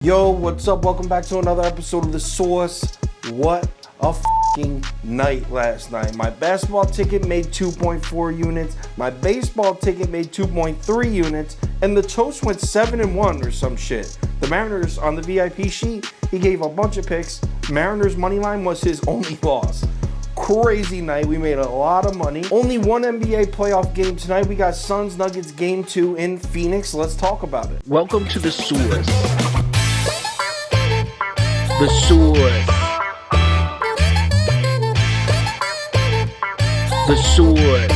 Yo, what's up? Welcome back to another episode of The Source. What a f***ing night last night. My basketball ticket made 2.4 units. My baseball ticket made 2.3 units. And the toast went 7-1 or some shit. The Mariners on the VIP sheet, he gave a bunch of picks. Mariners money line was his only loss. Crazy night. We made a lot of money. Only one NBA playoff game tonight. We got Suns Nuggets game 2 in Phoenix. Let's talk about it. Welcome to The Source. The Source. The Source.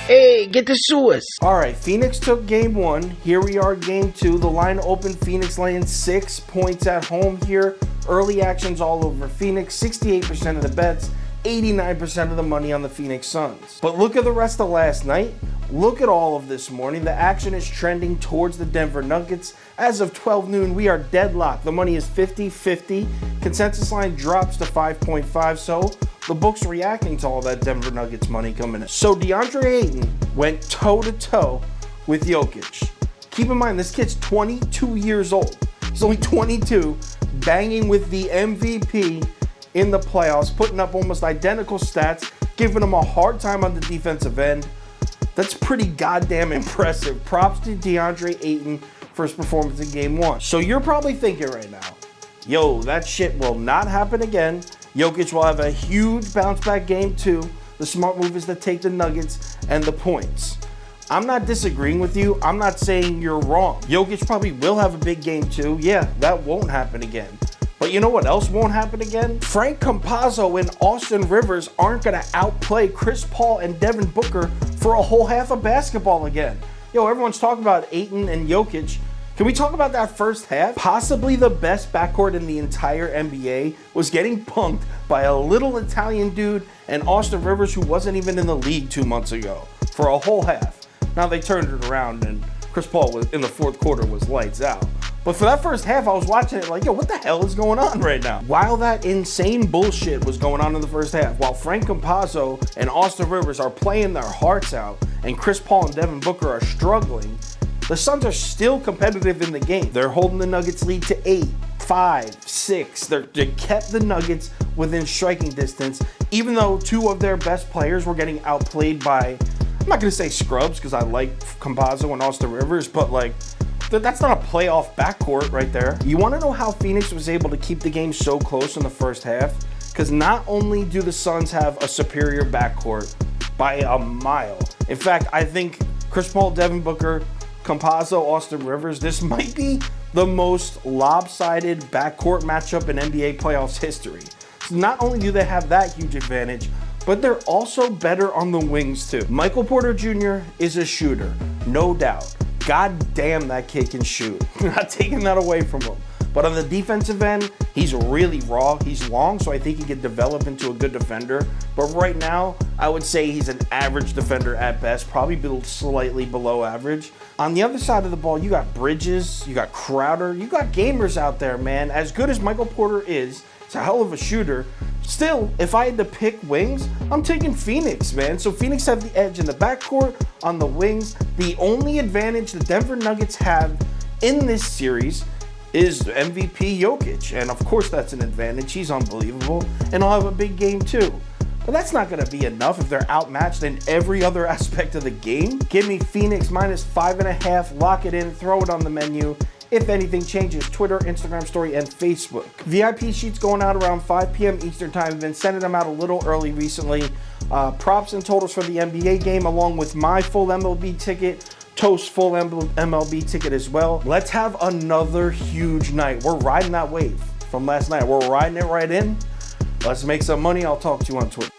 Hey, get the Source. All right, Phoenix took game 1. Here we are, game 2. The line opened, Phoenix laying 6 points at home here. Early actions all over Phoenix. 68% of the bets, 89% of the money on the Phoenix Suns. But look at the rest of last night. Look at all of this morning. The action is trending towards the Denver Nuggets. As of 12 noon, we are deadlocked. The money is 50-50. Consensus line drops to 5.5, so the book's reacting to all that Denver Nuggets money coming in. So DeAndre Ayton went toe-to-toe with Jokic. Keep in mind, this kid's 22 years old. He's only 22, banging with the MVP in the playoffs, putting up almost identical stats, giving him a hard time on the defensive end. That's pretty goddamn impressive. Props to DeAndre Ayton for his performance in game 1. So you're probably thinking right now, yo, that shit will not happen again. Jokic will have a huge bounce back game 2. The smart move is to take the Nuggets and the points. I'm not disagreeing with you. I'm not saying you're wrong. Jokic probably will have a big game 2. Yeah, that won't happen again. But you know what else won't happen again? Frank Campazzo and Austin Rivers aren't going to outplay Chris Paul and Devin Booker for a whole half of basketball again. Yo, everyone's talking about Ayton and Jokic. Can we talk about that first half? Possibly the best backcourt in the entire NBA was getting punked by a little Italian dude and Austin Rivers, who wasn't even in the league 2 months ago, for a whole half. Now they turned it around and Chris Paul was in the fourth quarter was lights out. But for that first half, I was watching it like, yo, what the hell is going on right now? While that insane bullshit was going on in the first half, while Frank Campazzo and Austin Rivers are playing their hearts out and Chris Paul and Devin Booker are struggling, the Suns are still competitive in the game. They're holding the Nuggets lead to 8, 5, 6. They kept the Nuggets within striking distance, even though 2 of their best players were getting outplayed by, I'm not going to say scrubs because I like Campazzo and Austin Rivers, but like, that's not a playoff backcourt right there. You want to know how Phoenix was able to keep the game so close in the first half? Because not only do the Suns have a superior backcourt by a mile. In fact, I think Chris Paul, Devin Booker, Campazzo, Austin Rivers, this might be the most lopsided backcourt matchup in NBA playoffs history. So not only do they have that huge advantage, but they're also better on the wings too. Michael Porter Jr. is a shooter, no doubt. God damn, that kid can shoot. Not taking that away from him. But on the defensive end, he's really raw. He's long, so I think he can develop into a good defender. But right now, I would say he's an average defender at best, probably slightly below average. On the other side of the ball, you got Bridges, you got Crowder, you got gamers out there, man. As good as Michael Porter is, he's a hell of a shooter. Still, if I had to pick wings, I'm taking Phoenix, man. So Phoenix have the edge in the backcourt, on the wings. The only advantage the Denver Nuggets have in this series is MVP Jokic. And of course that's an advantage. He's unbelievable. And I'll have a big game too. But that's not going to be enough if they're outmatched in every other aspect of the game. Give me Phoenix minus 5.5. Lock it in. Throw it on the menu. If anything changes, Twitter, Instagram story, and Facebook. VIP sheets going out around 5 p.m. Eastern time. I've been sending them out a little early recently. Props and totals for the NBA game, along with my full MLB ticket, Toast full MLB ticket as well. Let's have another huge night. We're riding that wave from last night. We're riding it right in. Let's make some money. I'll talk to you on Twitter.